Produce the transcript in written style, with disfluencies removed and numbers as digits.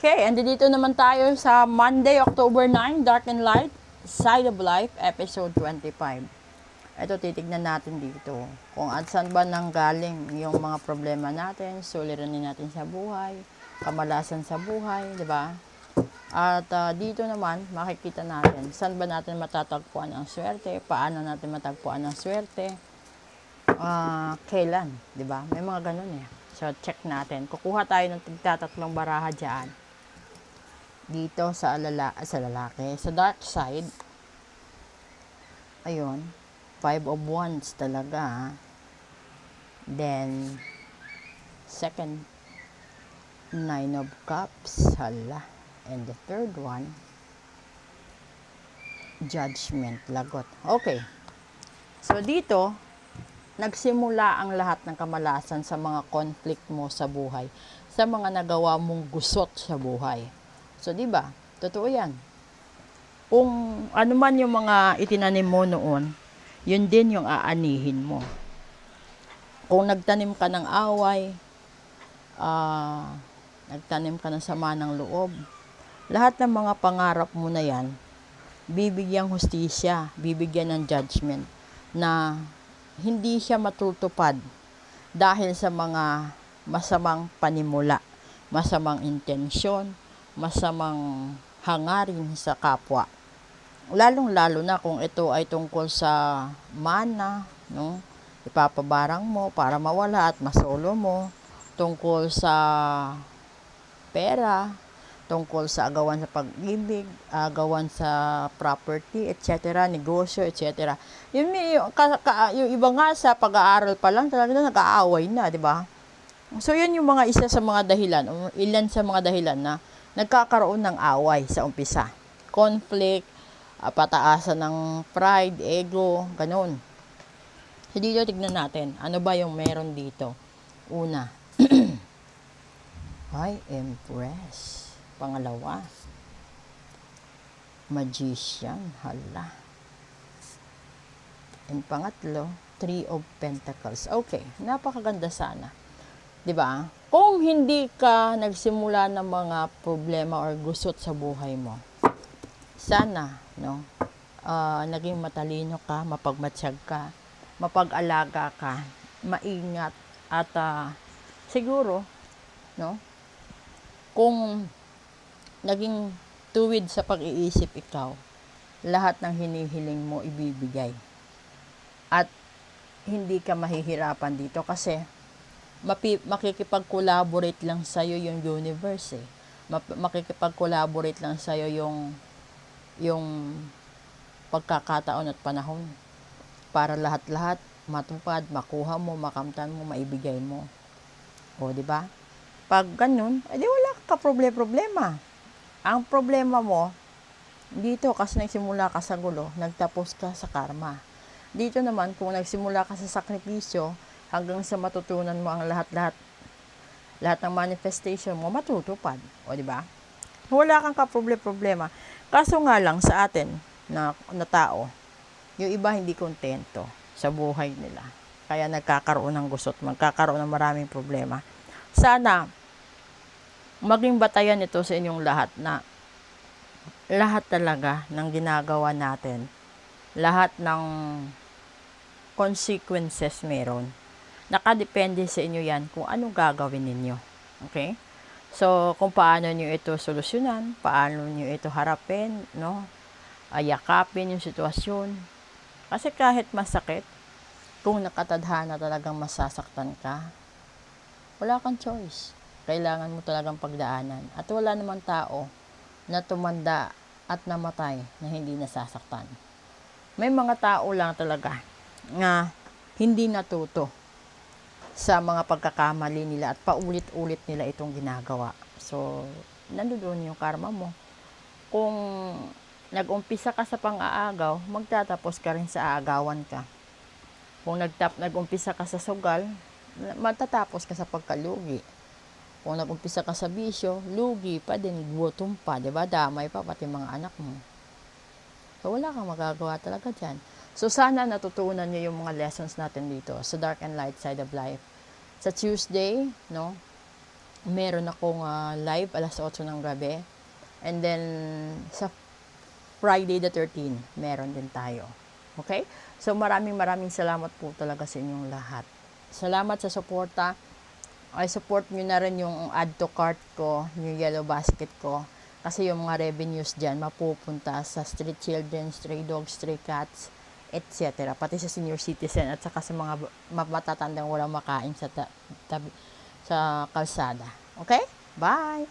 Okay, and dito naman tayo sa Monday, October 9, Dark and Light, Side of Life, episode 25. Ito, titignan natin dito kung at saan ba nanggaling yung mga problema natin, suliranin natin sa buhay, kamalasan sa buhay, di ba? At dito naman, makikita natin saan ba natin matatagpuan ang swerte, paano natin matagpuan ang swerte, kailan, di ba? May mga ganun eh. So, check natin. Kukuha tayo ng tigtatatlong baraha dyan. Dito sa lalaki, sa dark side, ayun, 5 of Wands talaga. Then, second, 9 of Cups, hala. And the third one, Judgment, lagot. Okay. So, dito, nagsimula ang lahat ng kamalasan sa mga conflict mo sa buhay, sa mga nagawa mong gusot sa buhay. So, di ba? Totoo yan. Kung ano man yung mga itinanim mo noon, yun din yung aanihin mo. Kung nagtanim ka ng away, nagtanim ka ng sama ng loob, lahat ng mga pangarap mo na yan, bibigyang hustisya, bibigyan ng judgment na hindi siya matutupad dahil sa mga masamang panimula, masamang intensyon, masamang hangarin sa kapwa. Lalong-lalo na kung ito ay tungkol sa mana, no? Ipapabarang mo para mawala at masolo mo, tungkol sa pera, tungkol sa agawan sa pag-ibig, agawan sa property, etc., negosyo, etc. Yung iba nga sa pag-aaral pa lang talaga nag-aaway na, di ba? So, yun yung mga isa sa mga dahilan, ilan sa mga dahilan na nagkakaroon ng away sa umpisa. Conflict, pataasan ng pride, ego, ganun. So, dito tignan natin, ano ba yung meron dito? Una, High Empress. Pangalawa, Magician, hala. And pangatlo, 3 of Pentacles. Okay, napakaganda sana. 'Di ba? Kung hindi ka nagsimula ng mga problema or gusot sa buhay mo, sana, no, naging matalino ka, mapagmatsyag ka, mapag-alaga ka, maingat, at siguro, no, kung naging tuwid sa pag-iisip ikaw, lahat ng hinihiling mo ibibigay. At hindi ka mahihirapan dito kasi makikipag-collaborate lang sa'yo yung universe eh. Makikipag-collaborate lang sa'yo yung pagkakataon at panahon para lahat-lahat matupad, makuha mo, makamtan mo, maibigay mo. O, di ba? Pag ganun, edi wala ka problema. Ang problema mo, dito kasi nagsimula ka sa gulo, nagtapos ka sa karma. Dito naman, kung nagsimula ka sa sakripisyo, hanggang sa matutunan mo ang lahat ng manifestation mo, matutupad. O, di ba? Wala kang kaproblema. Kaso nga lang sa atin na tao, yung iba hindi kontento sa buhay nila. Kaya nagkakaroon ng gusot, magkakaroon ng maraming problema. Sana, maging batayan ito sa inyong lahat na lahat talaga ng ginagawa natin, lahat ng consequences meron. Nakadepende sa inyo yan kung anong gagawin ninyo. Okay? So, kung paano nyo ito solusyonan, paano nyo ito harapin, no? Ayakapin yung sitwasyon. Kasi kahit masakit, kung nakatadhana talagang masasaktan ka, wala kang choice. Kailangan mo talagang pagdaanan. At wala namang tao na tumanda at namatay na hindi nasasaktan. May mga tao lang talaga na hindi natuto sa mga pagkakamali nila at paulit-ulit nila itong ginagawa. So, nandoon yung karma mo. Kung nag-umpisa ka sa pang-aagaw, magtatapos ka rin sa aagawan ka. Kung nag-umpisa ka sa sugal, matatapos ka sa pagkalugi. Kung nag-umpisa ka sa bisyo, lugi pa din, gutom pa, diba? Damay pa, pati mga anak mo. So, wala kang magagawa talaga dyan. So, sana natutunan nyo yung mga lessons natin dito sa Dark and Light Side of Life. Sa Tuesday, no? meron akong live alas 8 ng gabi. And then, sa Friday the 13th, meron din tayo. Okay? So, maraming salamat po talaga sa inyong lahat. Salamat sa suporta. Ay, support nyo na rin yung add to cart ko, yung yellow basket ko. Kasi yung mga revenues dyan, mapupunta sa street children, stray dogs, stray cats, etc. Pati sa senior citizen at saka sa mga matatandang walang makain sa kalsada. Okay? Bye!